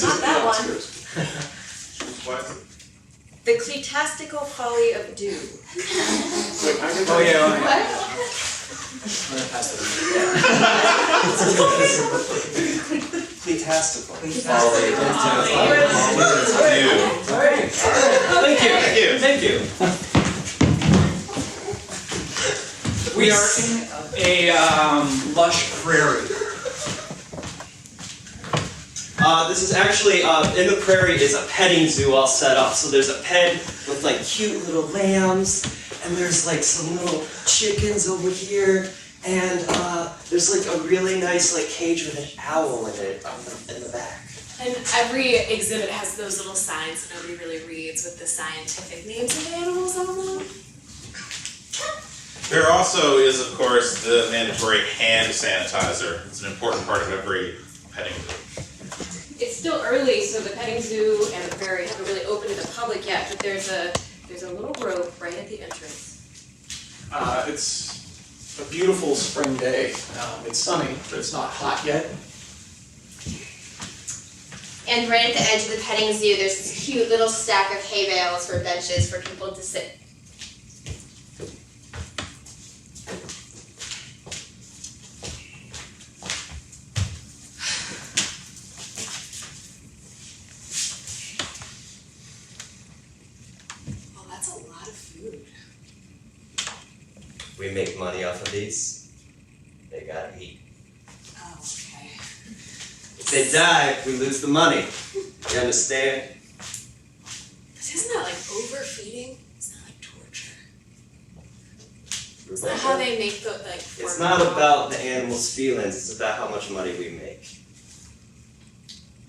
Not that one. What? The Kleetastical Folly of Dew. Oh yeah. What? I'm gonna pass that. Kleetastical. Folly of Dew. Thank you. Thank you. We are in a lush prairie. This is actually, in the prairie is a petting zoo all set up. So there's a pen with like cute little lambs, and there's like some little chickens over here, and there's like a really nice like cage with an owl in it in the back. And every exhibit has those little signs that nobody really reads with the scientific names of the animals on them. There also is, of course, the mandatory hand sanitizer. It's an important part of every petting zoo. It's still early, so the petting zoo and the prairie haven't really opened to the public yet, but there's a little rope right at the entrance. It's a beautiful spring day. It's sunny, but it's not hot yet. And right at the edge of the petting zoo, there's this cute little stack of hay bales for benches for people to sit. Well, that's a lot of food. We make money off of these. They gotta eat. Oh, okay. If they die, we lose the money. You understand? But isn't that like overfeeding? Isn't that like torture? Is that Rebecca? how they make the like It's not about the animals' feelings, it's about how much money we make.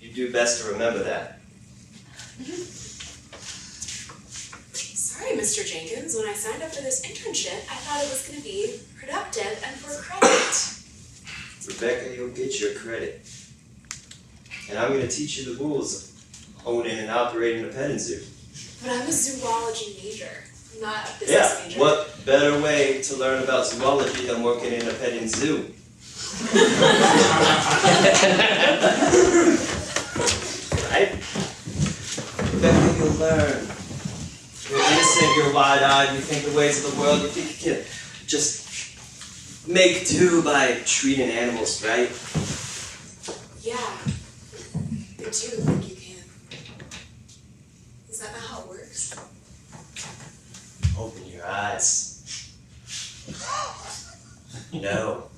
You do best to remember that. Sorry, Mr. Jenkins. When I signed up for this internship, I thought it was going to be productive and for credit. Rebecca, you'll get your credit. And I'm going to teach you the rules of owning and operating a petting zoo. But I'm a zoology major, not a business Yeah, major. what better way to learn about zoology than working in a petting zoo? Right? Rebecca, you'll learn. You're innocent, you're wide-eyed, you think the ways of the world, you think you can just make do by treating animals right. Yeah, I do think you can. Is that not how it works? Open your eyes. No.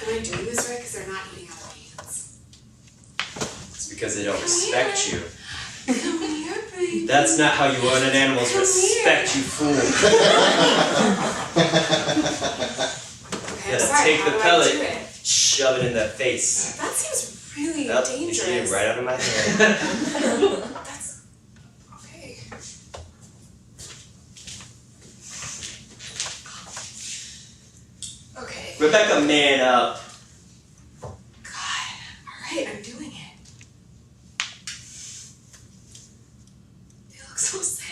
Am I doing this right? Because they're not eating out of hands. It's because they don't respect you. Come here, baby. That's not how you earn an animal's Come respect, you fool. Okay, You I'm gotta sorry. take How the do I pellet, do it? shove it in their face. That seems really Yep, dangerous. you're getting right out of my hand. That's okay. Okay. Rebecca, man up. God. All right, I'm doing it. They look so sad.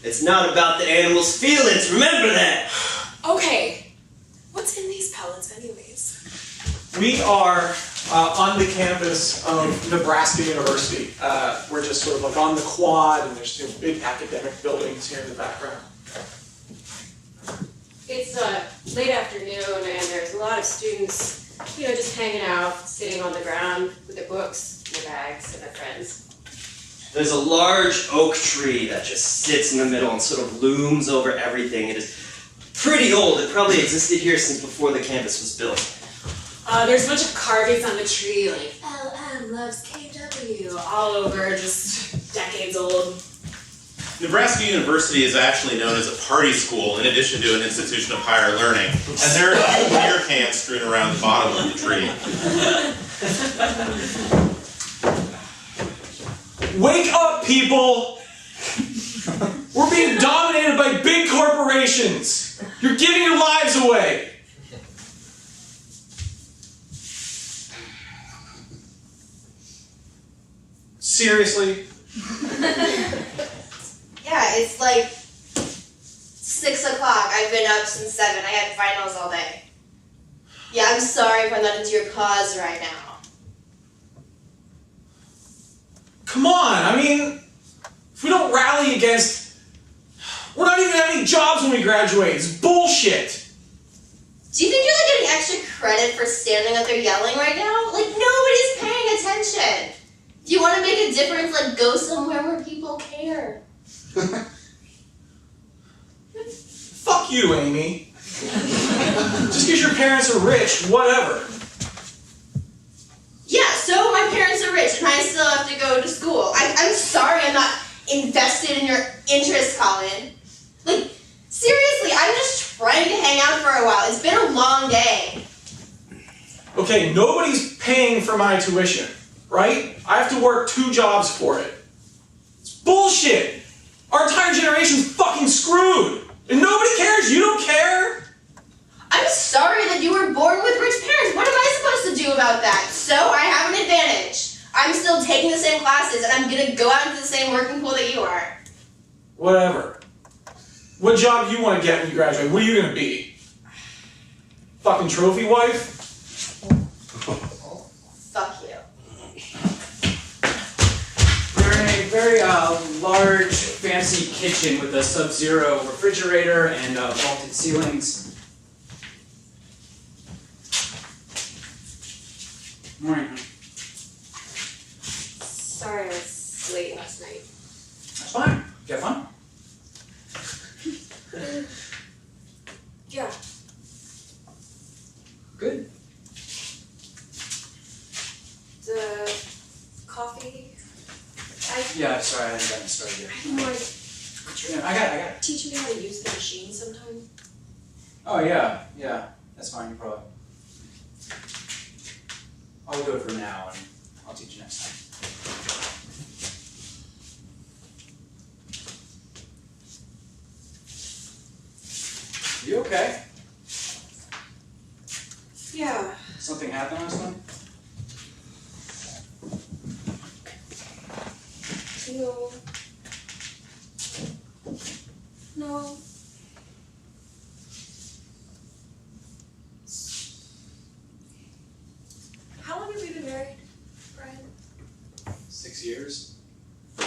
It's not about the animal's feelings, remember that! Okay. What's in these pellets, anyways? We are on the campus of Nebraska University. We're just sort of like on the quad, and there's big academic buildings here in the background. It's late afternoon, and there's a lot of students, just hanging out, sitting on the ground with their books, their bags, and their friends. There's a large oak tree that just sits in the middle and sort of looms over everything. It is pretty old. It probably existed here since before the campus was built. There's a bunch of carvings on the tree, like LM loves KW, all over, just decades old. Nebraska University is actually known as a party school in addition to an institution of higher learning. And there are a few beer cans strewn around the bottom of the tree. Wake up, people! We're being dominated by big corporations. You're giving your lives away. Seriously? Yeah, it's like 6 o'clock. I've been up since 7. I had finals all day. Yeah, I'm sorry if I'm not into your cause right now. Come on, I mean, if we don't rally against... We're not even having jobs when we graduate. It's bullshit. Do you think you're like getting extra credit for standing up there yelling right now? Like, nobody's paying attention. If you want to make a difference, like, go somewhere where people care. Fuck you, Amy. Just because your parents are rich, whatever. Yeah, so my parents are rich and I still have to go to school. I'm sorry I'm not invested in your interests, Colin. Like, seriously, I'm just trying to hang out for a while. It's been a long day. Okay, nobody's paying for my tuition, right? I have to work 2 jobs for it. It's bullshit. Our entire generation's fucking screwed. And nobody cares. You don't care. I'm sorry that you were born with rich parents. What am I supposed to do about that? So I have an advantage. I'm still taking the same classes and I'm gonna go out into the same working pool that you are. Whatever. What job do you want to get when you graduate? What are you gonna be? Fucking trophy wife? Fuck you. We're in a very large, fancy kitchen with a sub-zero refrigerator and vaulted ceilings. Morning, honey. Sorry I was late last night. That's fine. You have fun? Yeah. Good. The coffee. Yeah, sorry, I haven't gotten started yet. I don't know, could you Yeah, I got it. teach me how to use the machine sometime? Oh, yeah, that's fine, you probably. I'll do it for now, and I'll teach you next time. You okay? Yeah. Something happened last time? No. No. How long have we been married, Brian? 6 years?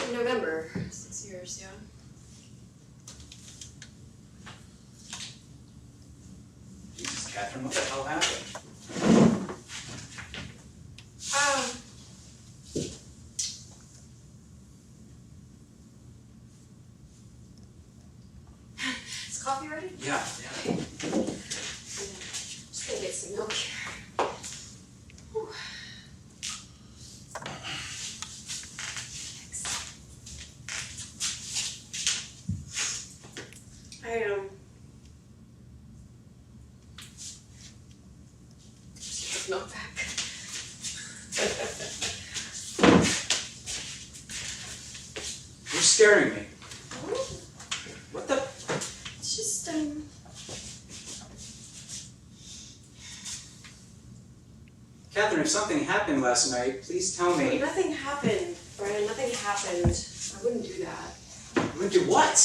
In November. 6 years, yeah. Jesus, Catherine, what the hell happened? Is coffee ready? Yeah. Just gonna get some milk here. Whew. Just get milk back. You're scaring me. What the? It's just, Catherine, if something happened last night, please tell me. Nothing happened, Brian. Nothing happened. I wouldn't do that. You went to what?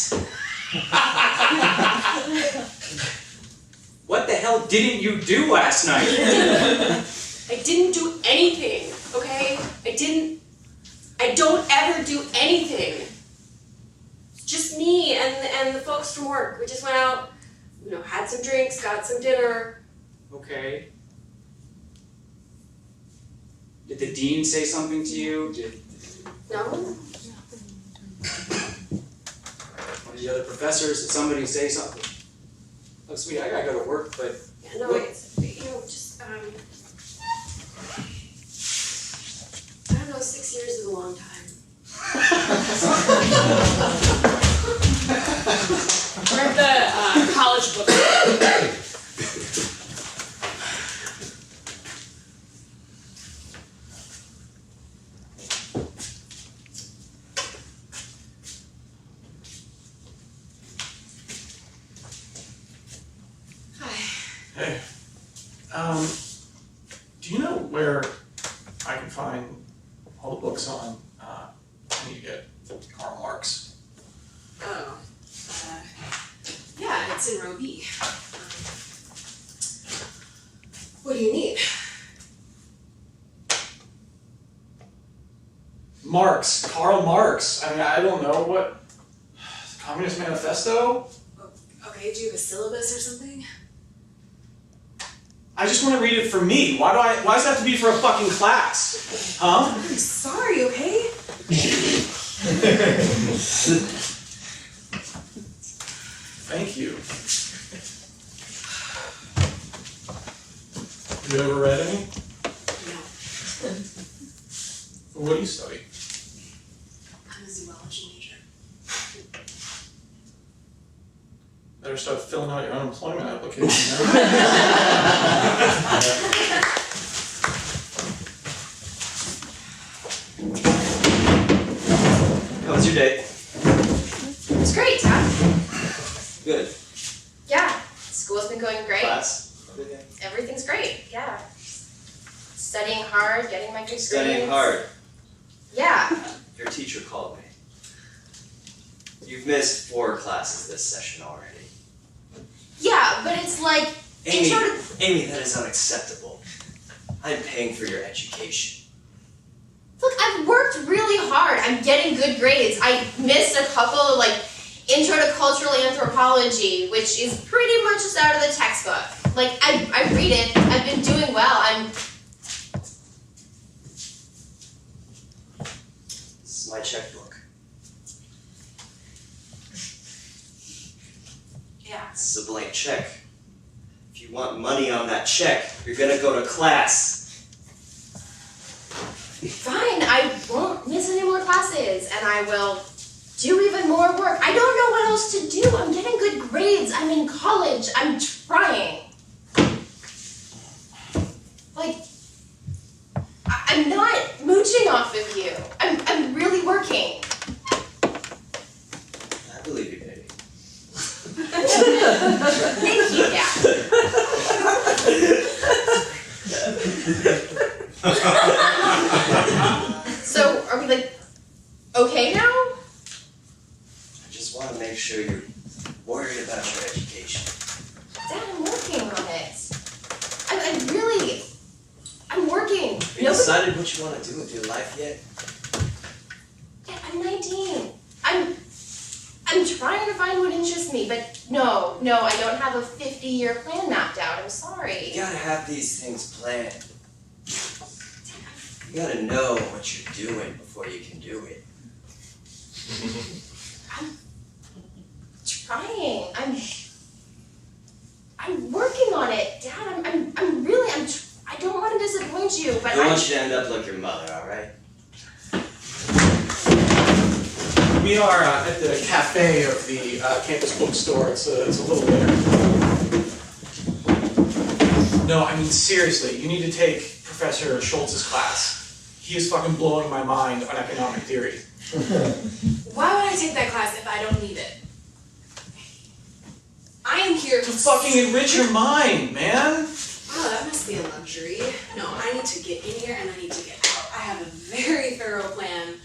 What the hell didn't you do last night? I didn't do anything, okay? I don't ever do anything. It's just me and the folks from work. We just went out, had some drinks, got some dinner. Okay. Did the dean say something to you? No? One of the other professors, did somebody say something? Look, sweetie, I gotta go to work, but Yeah, no, it's, just, I don't know, 6 years is a long time. We're at the college book. Hey, do you know where I can find all the books on, I need to get Karl Marx? Oh. Yeah, That's in row B. What do you need? Marx, Karl Marx. I mean, I don't know what. Communist Manifesto? Okay, do you have a syllabus or something? I just want to read it for me. Why does it have to be for a fucking class? Huh? I'm sorry, okay? Thank you. Have you ever read any? No. What do you study? I'm a zoology major. Better start filling out your unemployment application now. How was your day? It's great, Dad. Good. Yeah, school's been going great. Class? Everything? Everything's great, yeah. Studying hard, getting my good grades. Studying hard. Yeah. Your teacher called me. You've missed 4 classes this session already. Yeah, but it's like intro to... Amy, that is unacceptable. I'm paying for your education. Look, I've worked really hard. I'm getting good grades. I missed a couple of, like, intro to cultural anthropology, which is pretty much just out of the textbook. Like, I read it. I've been doing well. This is my checkbook. Yeah. This is a blank check. If you want money on that check, you're gonna go to class. Fine, I won't miss any more classes, and I will do even more work. I don't know what else to do. I'm getting good grades. I'm in college. I'm trying. Like, I'm not mooching off of you. I'm really working. I believe you, baby. Thank you, So, are we like, okay now? I just want to make sure you're worried about your education. Dad, I'm working on it. I'm working. Have you decided what you want to do with your life yet? Dad, I'm 19. I'm trying to find what interests me, but no, I don't have a 50-year plan mapped out. I'm sorry. You gotta have these things planned. You gotta know what you're doing before you can do it. I'm trying. I'm working on it, Dad. I don't want to disappoint you, but I don't want you to end up like your mother, alright? We are at the cafe of the campus bookstore. It's a little later. No, I mean seriously, you need to take Professor Schultz's class. He is fucking blowing my mind on economic theory. Why would I take that class if I don't need it? I am here To fucking enrich your mind, man. Oh, that must be a luxury. No, I need to get in here and I need to get out. I have a very thorough plan.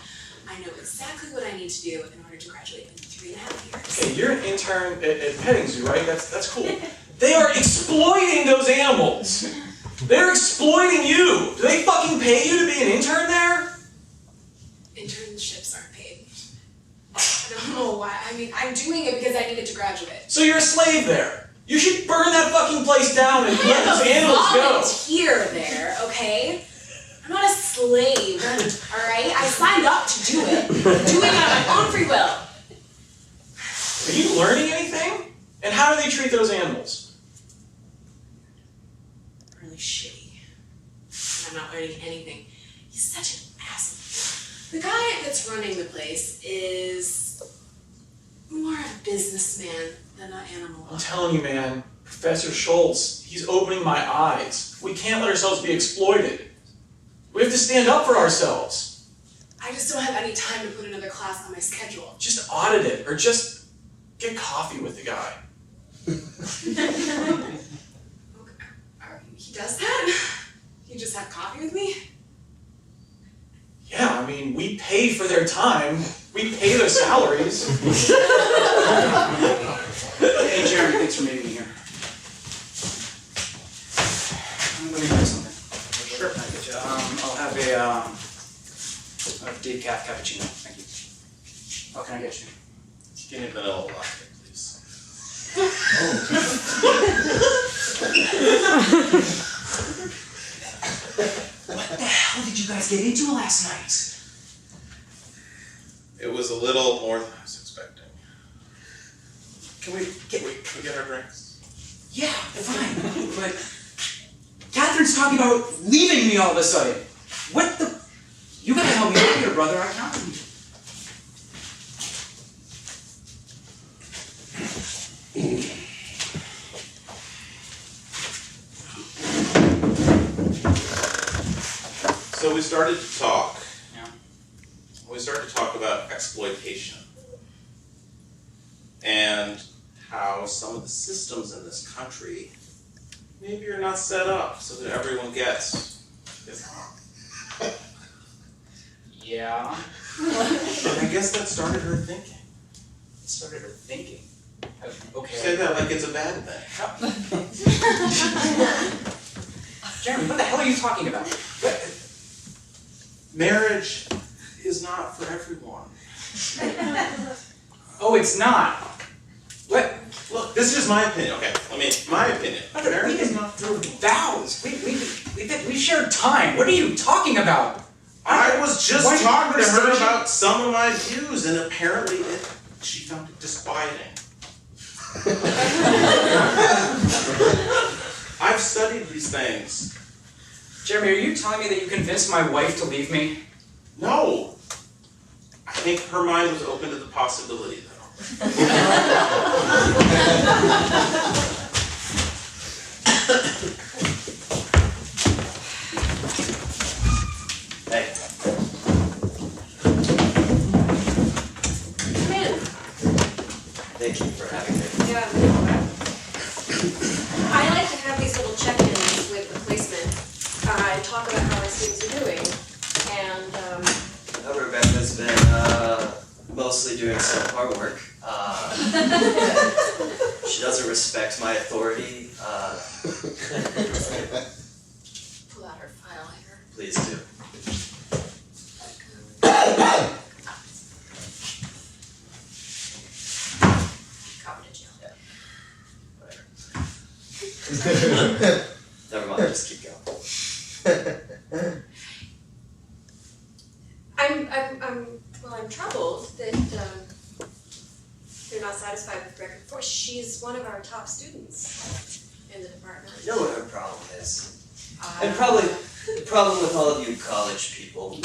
I know exactly what I need to do in order to graduate in 3.5 years. Okay, you're an intern at petting zoo, right? That's cool. They are exploiting those animals. They're exploiting you. Do they fucking pay you to be an intern there? Internships aren't paid. I don't know why. I mean, I'm doing it because I needed to graduate. So you're a slave there. You should burn that fucking place down and let those animals go. Volunteer there, okay? I'm not a slave, alright? I signed up to do it. I'm doing it on my own free will. Are you learning anything? And how do they treat those animals? Really shitty. I'm not learning anything. He's such an asshole. The guy that's running the place is more a businessman than an animal. I'm telling you, man, Professor Schultz, he's opening my eyes. We can't let ourselves be exploited. We have to stand up for ourselves. I just don't have any time to put another class on my schedule. Just audit it, or just get coffee with the guy. He does that? You just have coffee with me? Yeah, I mean, we pay for their time. We pay their salaries. Hey, Jeremy, thanks cappuccino, thank you. What can I get you? Give me a vanilla latte, please. What the hell did you guys get into last night? It was a little more than I was expecting. Can we get our drinks? Yeah, fine, but Catherine's talking about leaving me all of a sudden. What the? You gotta help me out here, brother. I can't. So we started to talk. Yeah. We started to talk about exploitation. And how some of the systems in this country maybe are not set up so that everyone gets. Yeah. And I guess that started her thinking. It started her thinking. Okay. Say that like it's a bad thing. Jeremy, what the hell are you talking about? What? Marriage is not for everyone. Oh, it's not. What? Look, this is just my opinion. Okay, my opinion. Marriage is not Through vows. We shared time. What are you talking about? I was just Why- talking to her Why- about some of my views, and apparently she found it disquieting. I've studied these things. Jeremy, are you telling me that you convinced my wife to leave me? No. I think her mind was open to the possibility, though. Hey, Come in. thank you for having me. Yeah. I like to have these little check-ins with the placement. I talk about how our students are doing, and Rebecca's been mostly doing some hard work. She doesn't respect my authority. pull out her file here. Please do. Confidential. Never mind, just keep going. I'm troubled that you're not satisfied with record 4. She's one of our top students in the department. You know what her problem is? And probably the problem with all of you college people.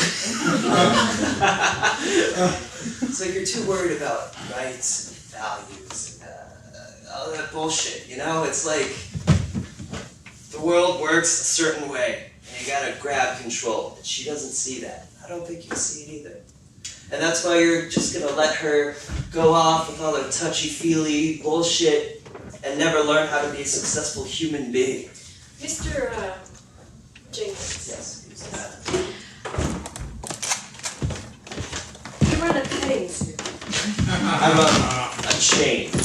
It's like you're too worried about rights and values and all that bullshit, you know? It's like the world works a certain way and you gotta grab control. And she doesn't see that. I don't think you see it either. And that's why you're just gonna let her go off with all her touchy-feely bullshit and never learn how to be a successful human being. Mr. Jenkins. Yes. You run a petting zoo. I'm a chain of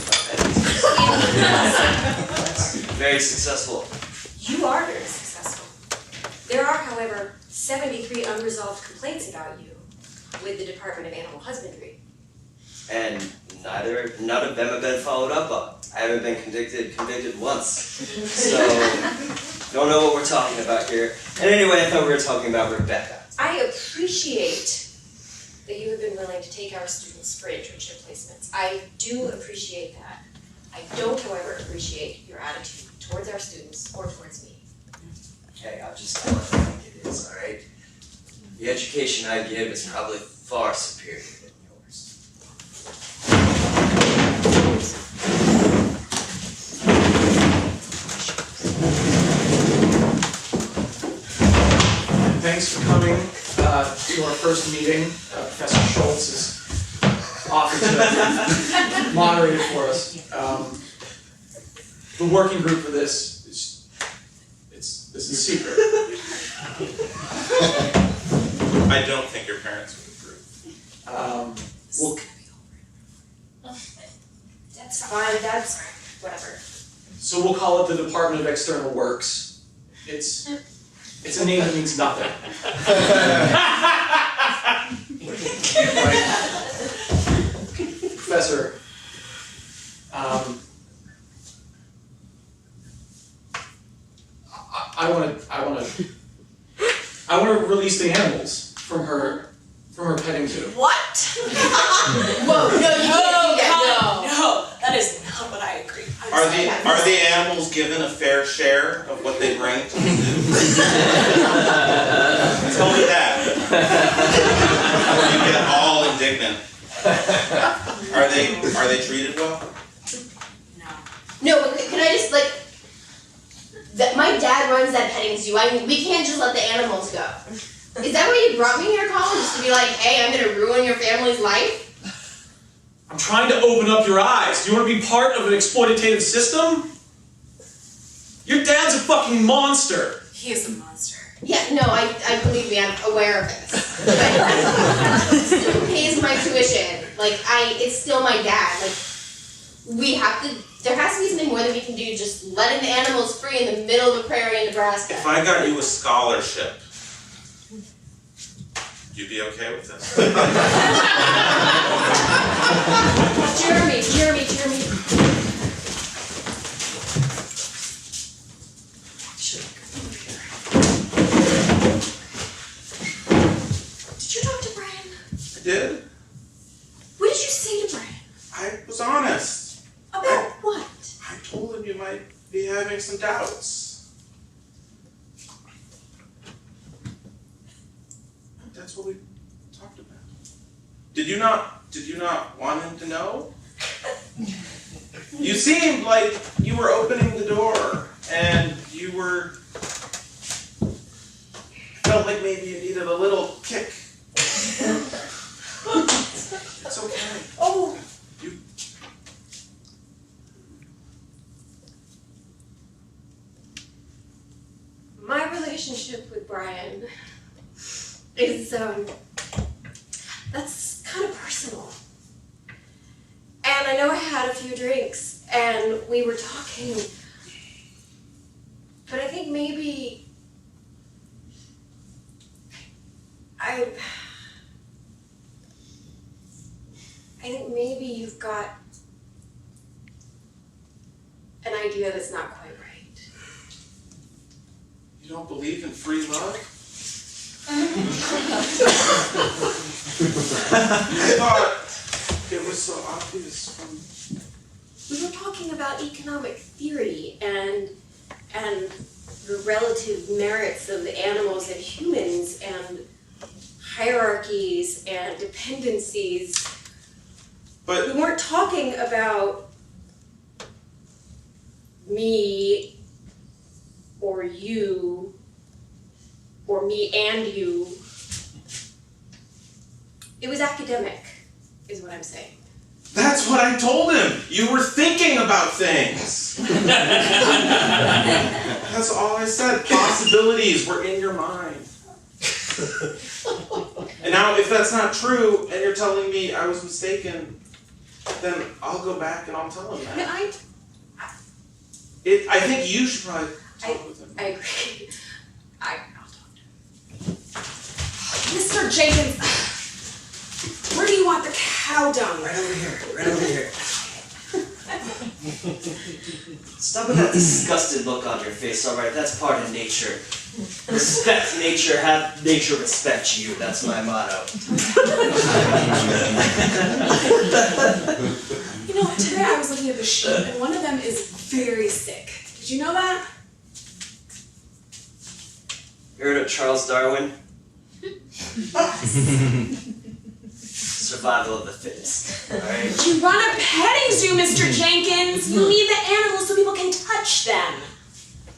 very successful. You are very successful. There are, however, 73 unresolved complaints about you with the Department of Animal Husbandry. And none of them have been followed up on. I haven't been convicted once. So, don't know what we're talking about here. And anyway, I thought we were talking about Rebecca. I appreciate that you have been willing to take our students for internship placements. I do appreciate that. I don't, however, appreciate your attitude towards our students or towards me. Okay, I'll just tell it like it is, alright? The education I give is probably far superior than yours. Thanks for coming to our first meeting. Professor Schultz has offered to moderate it for us. The working group for this this is secret. I don't think your parents would approve. We'll That's fine, that's whatever. So we'll call it the Department of External Works. It's a name that means nothing. Professor, I want to release the animals from her petting zoo. What? Whoa, no, you can't do that. No, that is not what I agree. Are the animals given a fair share of what they bring? Tell me that. Before you get all indignant. Are they treated well? No, but can I just that my dad runs that petting zoo. We can't just let the animals go. Is that why you brought me here, Colin? Just to be like, hey, I'm gonna ruin your family's life? I'm trying to open up your eyes. Do you want to be part of an exploitative system? Your dad's a fucking monster. He is a monster. Yeah, no, I believe me, I'm aware of this. He still pays my tuition. It's still my dad. There has to be something more that we can do, just letting the animals free in the middle of the prairie in Nebraska. If I got you a scholarship, you'd be okay with this? Jeremy. Did you talk to Brian? I did. What did you say to Brian? I was honest. About what? I told him you might be having some doubts. That's what we talked about. Did you not want him to know? You seemed like you were opening the door, and you felt like maybe you needed a little kick. It's okay. Oh. My relationship with Brian is, that's kind of personal. And I know I had a few drinks, and we were talking, but I think maybe I think maybe you've got an idea that's not quite right. You don't believe in free love? I thought it was so obvious from... We were talking about economic theory and the relative merits of the animals and humans and hierarchies and dependencies. But we weren't talking about me or you or me and you. It was academic, is what I'm saying. that's what I told him. You were thinking about things. That's all I said. Possibilities were in your mind. And now, if that's not true, and you're telling me I was mistaken, then I'll go back and I'll tell him that. No, I think you should probably talk with him. I agree. I'll talk to him. Mr. Jenkins, where do you want the cow dung? Right over here. Stop with that disgusted look on your face, alright? That's part of nature. Respect nature, have nature respect you. That's my motto. You know, today I was looking at the sheep, and one of them is very sick. Did you know that? You heard of Charles Darwin? Survival of the fittest, alright? You run a petting zoo, Mr. Jenkins. You need the animals so people can touch them.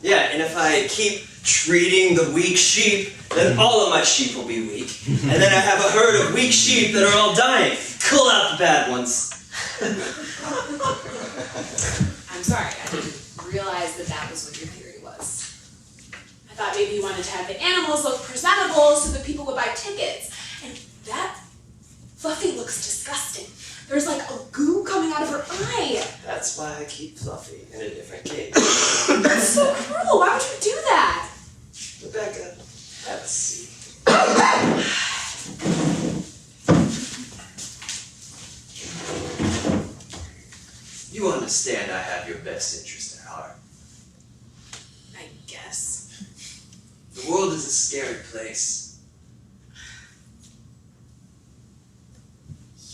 Yeah, and if I keep treating the weak sheep, then all of my sheep will be weak. And then I have a herd of weak sheep that are all dying. Cull out the bad ones. I'm sorry, I didn't realize that was what your theory was. I thought maybe you wanted to have the animals look presentable so that people would buy tickets. And that Fluffy looks disgusting. There's like a goo coming out of her eye. That's why I keep Fluffy in a different cage. That's so cruel. Why would you do that? Rebecca, have a seat. You understand I have your best interest at heart. I guess. The world is a scary place.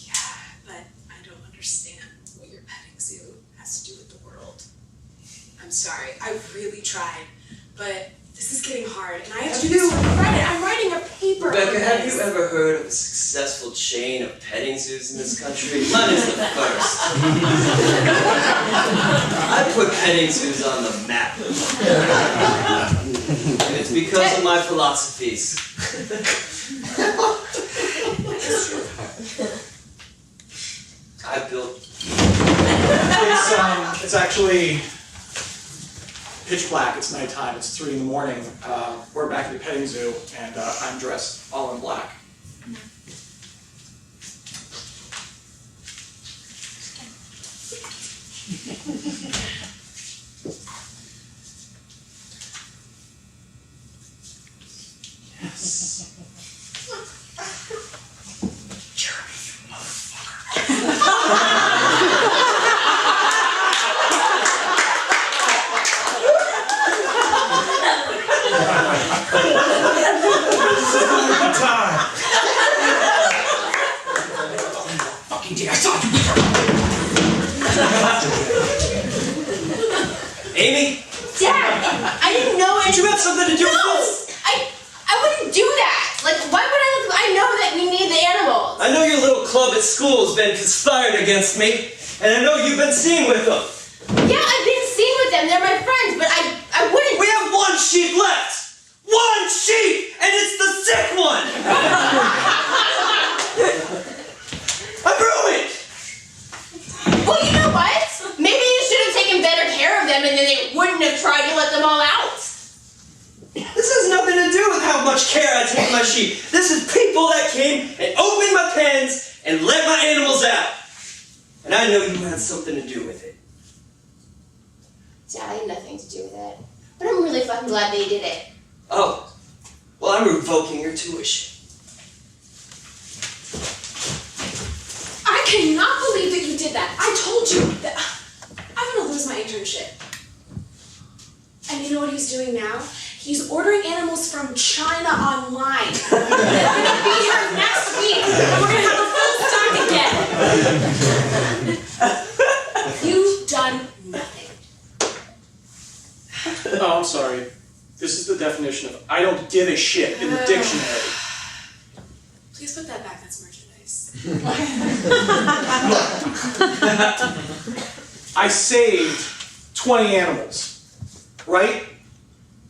Yeah, but I don't understand what your petting zoo has to do with the world. I'm sorry, I really tried, but this is getting hard, and I have to do this for credit. I'm writing a paper. Rebecca, on have this. you ever heard of a successful chain of petting zoos in this country? Mine is the first. I put petting zoos on the map. And it's because of my philosophies. I built. It's actually pitch black. It's nighttime. It's 3 in the morning. We're back at the petting zoo, and I'm dressed all in black. Amy? Dad, I didn't know Did you have something to do with this? I wouldn't do that. Like, why would I look? I know that we need the animals. I know your little club at school has been conspiring against me, and I know you've been seen with them. Yeah, I've been seen with them. They're my friends, but I wouldn't. We have one sheep left! One sheep! And it's the sick one! I'm ruined! Well, you know what? Maybe you should have taken better care of them, and then they wouldn't have tried to let them all out. This has nothing to do with how much care I take of my sheep. This is people that came and opened my pens and let my animals out. And I know you had something to do with it. Dad, I had nothing to do with it. But I'm really fucking glad they did it. Oh, well, I'm revoking your tuition. I cannot believe that you did that. I told you that I'm gonna lose my internship. And you know what he's doing now? He's ordering animals from China online. They're gonna be here next week, and we're gonna have a full stock again. You've done nothing. Oh, I'm sorry. This is the definition of I don't give a shit in the dictionary. Please put that back. That's merchandise. I saved 20 animals, right?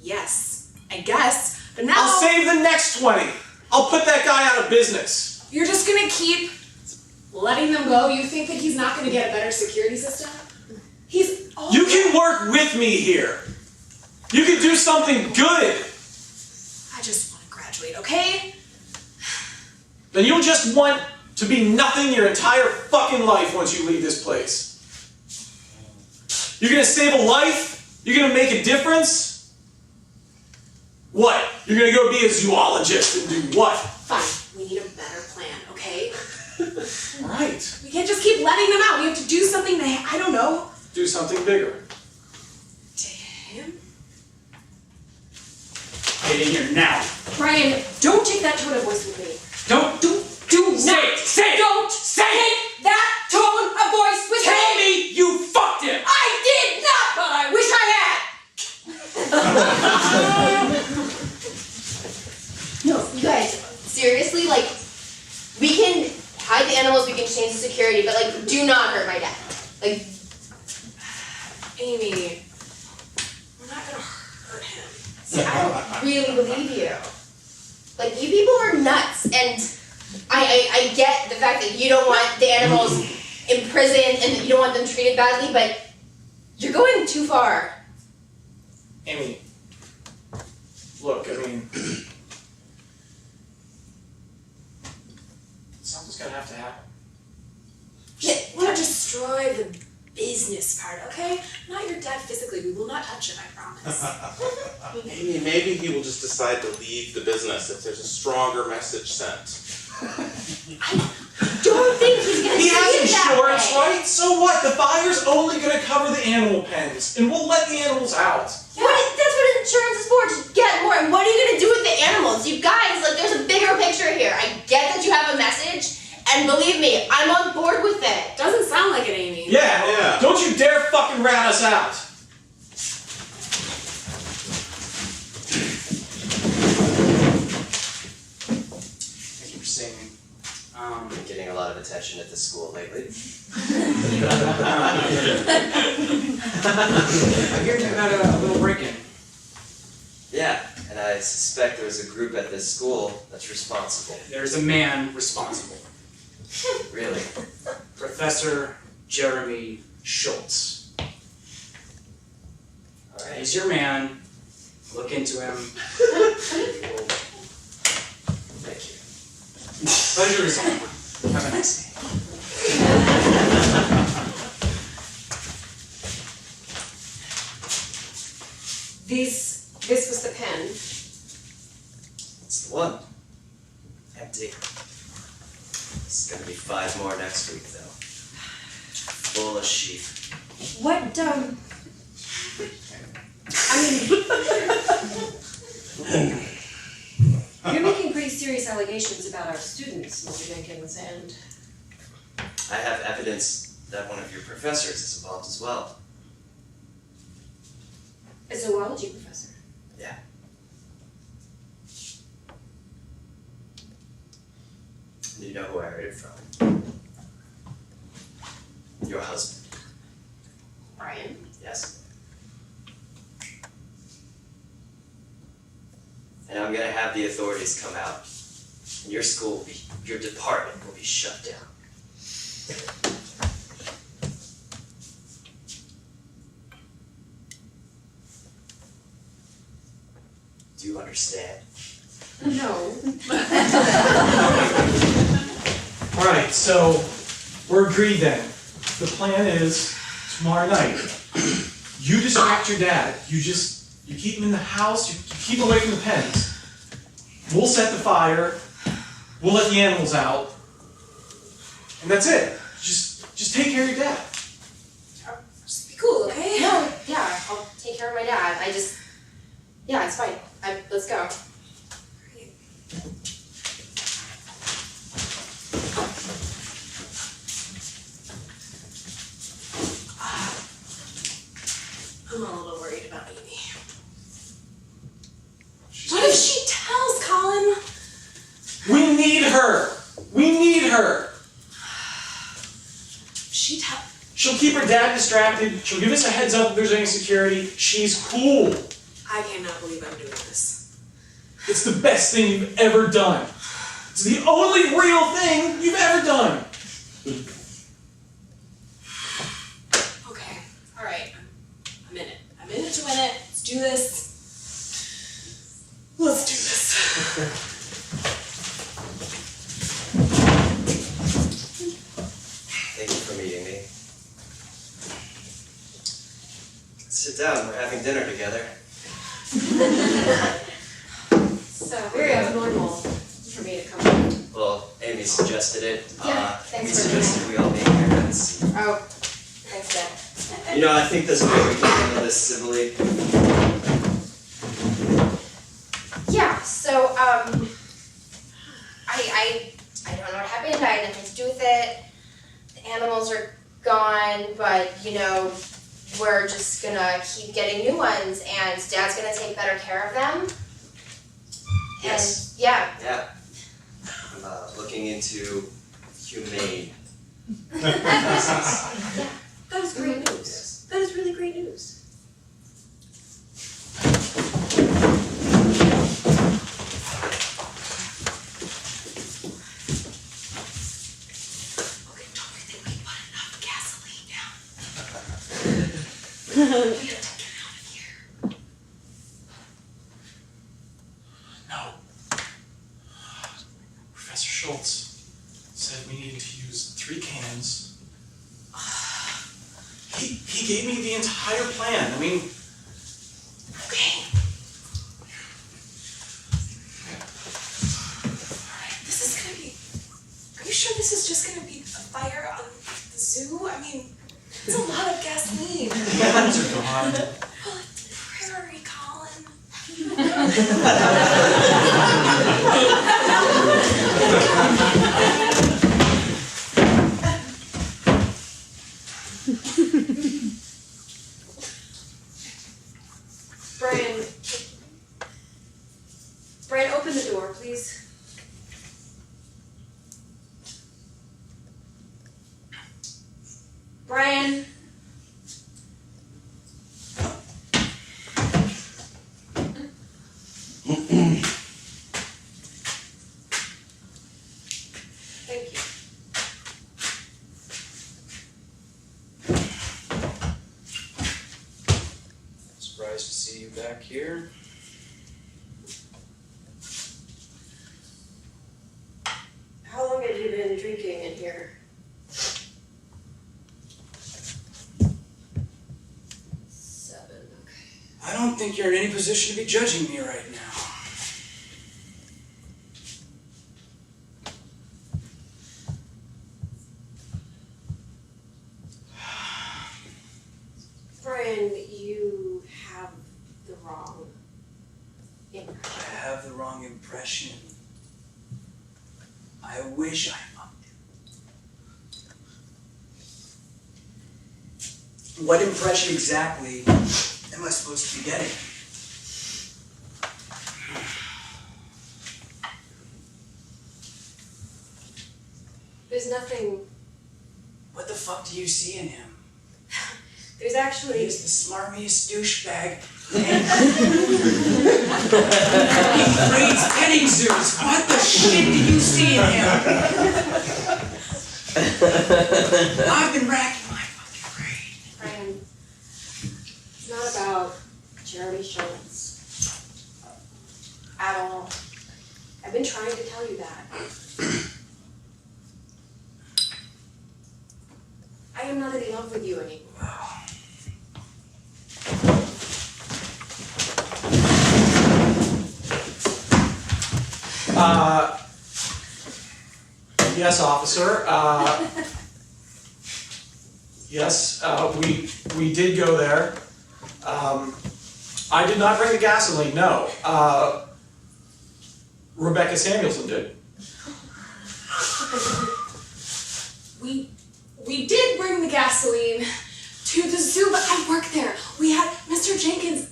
Yes, I guess. But now I'll save the next 20. I'll put that guy out of business. you're just gonna keep letting them go. You think that he's not gonna get a better security system? He's all You can work with me here. You can do something good. I just want to graduate, okay? Then you'll just want to be nothing your entire fucking life once you leave this place. You're gonna save a life? You're gonna make a difference? What? You're gonna go be a zoologist and do what? Fine. We need a better plan, okay? Right. We can't just keep letting them out. We have to do something that, I don't know. Do something bigger. To him? Get in here now. Brian, don't take that tone of voice with me. Don't Do say not. it. Say it. Don't Say it. take that tone of voice with Tell me. me you fucked him. I did not, but I wish I had. No, you guys, seriously, like, we can hide the animals, we can change the security, but, like, do not hurt my dad. Like, Amy, we're not gonna hurt him. see, I don't really believe you. Like, you people are nuts, and I get the fact that you don't want the animals imprisoned and you don't want them treated badly, but you're going too far. Amy, look, I mean, something's gonna have to happen. Just want to destroy the business part, okay? Not your dad physically. We will not touch him, I promise. Maybe he will just decide to leave the business if there's a stronger message sent. don't think he's gonna He see has it that insurance, way. right? So what? The fire's only gonna cover the animal pens, and we'll let the animals out. That's what insurance is for, to get more. And what are you gonna do with the animals? You guys, like, there's a bigger picture here. I get that you have a message, and believe me, I'm on board with it. Doesn't sound like it, Amy. Yeah. Don't you dare fucking rat us out. Thank you for singing. Been getting a lot of attention at the school lately. I hear you had a little break-in. Yeah, and I suspect there's a group at this school that's responsible. There's a man responsible. Really? Professor Jeremy Schultz. Alright. He's your man. Look into him. Thank you. Pleasure is all mine. Have a nice day. This was the pen. It's the one. Empty. It's gonna be 5 more next week, though. Full of sheep. What, you're making pretty serious allegations about our students, Mr. Jenkins, and I have evidence that one of your professors is involved as well. a zoology professor. Yeah. Do you know who I heard it from? Your husband. Brian? Yes. And I'm gonna have the authorities come out. And your school will be, your department will be shut down. Do you understand? No. Alright, so we're agreed then. The plan is tomorrow night. You distract your dad. You keep him in the house, you keep him away from the pens. We'll set the fire, we'll let the animals out, and that's it. Just take care of your dad. Just be cool, okay? No, yeah, I'll take care of my dad. Yeah, it's fine. Let's go. I'm a little worried about Amy. What if she tells Colin? We need her! We need her! She tell. She'll keep her dad distracted, she'll give us a heads up if there's any security. She's cool. I cannot believe I'm doing this. It's the best thing you've ever done. It's the only real thing you've ever done. Okay, alright. I'm in it. I'm in it to win it. Let's do this. Let's do this. Thank you for meeting me. Sit down, we're having dinner together. So very abnormal for me to come in. Well, Amy suggested it. Yeah, Amy thanks for suggested we all meet here. That's, Oh, thanks, Dad. you know, I think there's a way we can handle this civilly. Yeah, so, I don't know what happened, I had nothing to do with it. The animals are gone, but, we're just gonna keep getting new ones, and Dad's gonna take better care of them. Yes. And, yeah, Yeah. I'm looking into humane. That was great news. Yes. That is really great news. Okay, don't we think we put enough gasoline down? We have to get out of here. No. Professor Schultz said we needed to use 3 cans. He gave me the entire plan. I mean, Okay. This is gonna be. Are you sure this is just That's a lot of gasoline. Hands are gone. Well, it's prairie, Colin. Brian, open the door, please. Brian. Thank you. Surprised to see you back here. How long have you been drinking in here? 7, okay. I don't think you're in any position to be judging me right now. Brian, you have the wrong impression. I have the wrong impression. I wish I loved him. What impression exactly am I supposed to be getting? There's nothing. What the fuck do you see in him? There's actually. He's the smarmiest douchebag. And he breeds petting zoos. What the shit did you see in him? I've been racking my fucking brain. Brian, it's not about Jeremy Schultz. At all. I've been trying to tell you that. I am not in love with you anymore. Yes, officer. Yes, we did go there. I did not bring the gasoline, no. Rebecca Samuelson did. We did bring the gasoline to the zoo, but I work there. We had Mr. Jenkins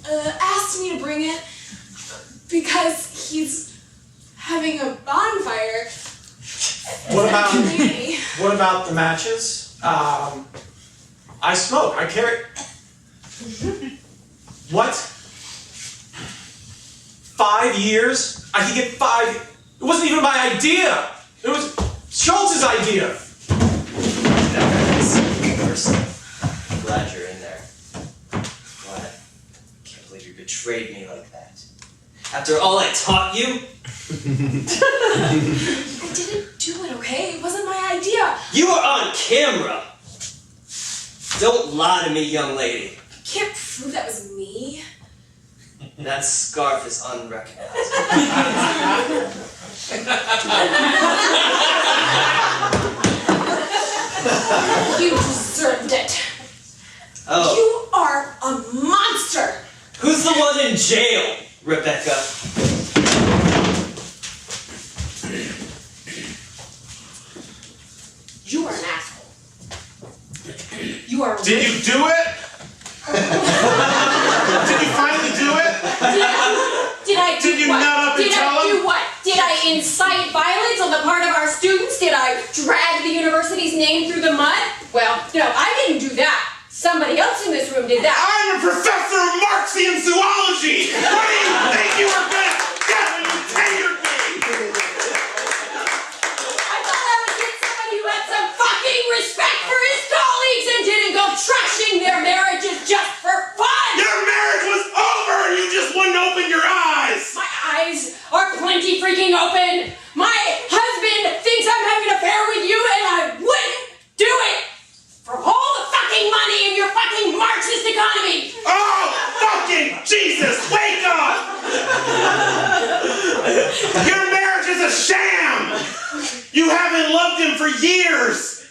asked me to bring it because he's having a bonfire. What about in the community. what about the matches? I smoke. I carry. What? 5 years? I could get 5. It wasn't even my idea. It was Schultz's idea. I'm glad you're in there. Glad. Can't believe you betrayed me like that. After all I taught you? I didn't do it, okay? It wasn't my idea. You were on camera! Don't lie to me, young lady. You can't prove that was me. That scarf is unrecognizable. You deserved it. Oh. You are a monster. Who's the one in jail, Rebecca? You are an asshole. You are. Did you do it? Did you finally do it? Did I do Did you what? nut up and Did tell I him? do what? Did I incite violence on the part of our students? Did I drag the university's name through the mud? Well, no, I didn't do that. Somebody else in this room did that. I'm a professor of Marxian zoology! What do you think you were gonna get when you tenured me? I thought I would get somebody who had some fucking respect for his colleagues and didn't go trashing their marriages just for fun! Your marriage was over and you just wouldn't open your eyes! My eyes are plenty freaking open! My husband thinks I'm having an affair with you and I wouldn't do it! For all the fucking money in your fucking Marxist economy! Oh, fucking Jesus, wake up! Your marriage is a sham! You haven't loved him for years!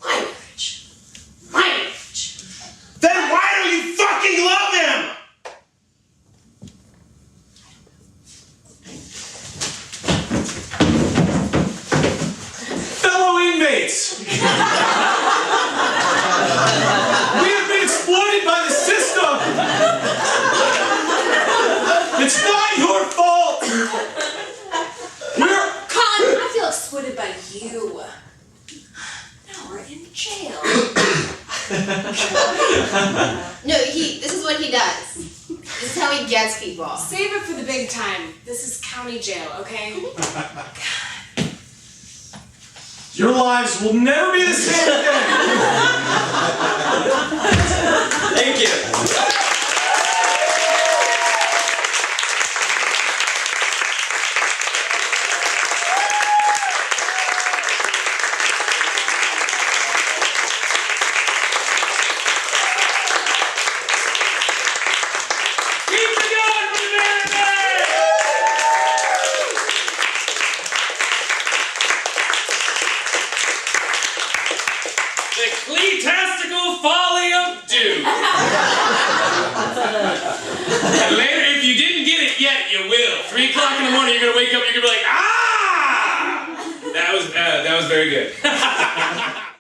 My marriage. My No, this is what he does. This is how he gets people. Save it for the big time. This is county jail, okay? Your lives will never be the same again. Thank you. The Kleetastical Folly of Dew. And later, if you didn't get it yet, you will. 3 o'clock in the morning, you're gonna wake up, you're gonna be like, ah! That was very good.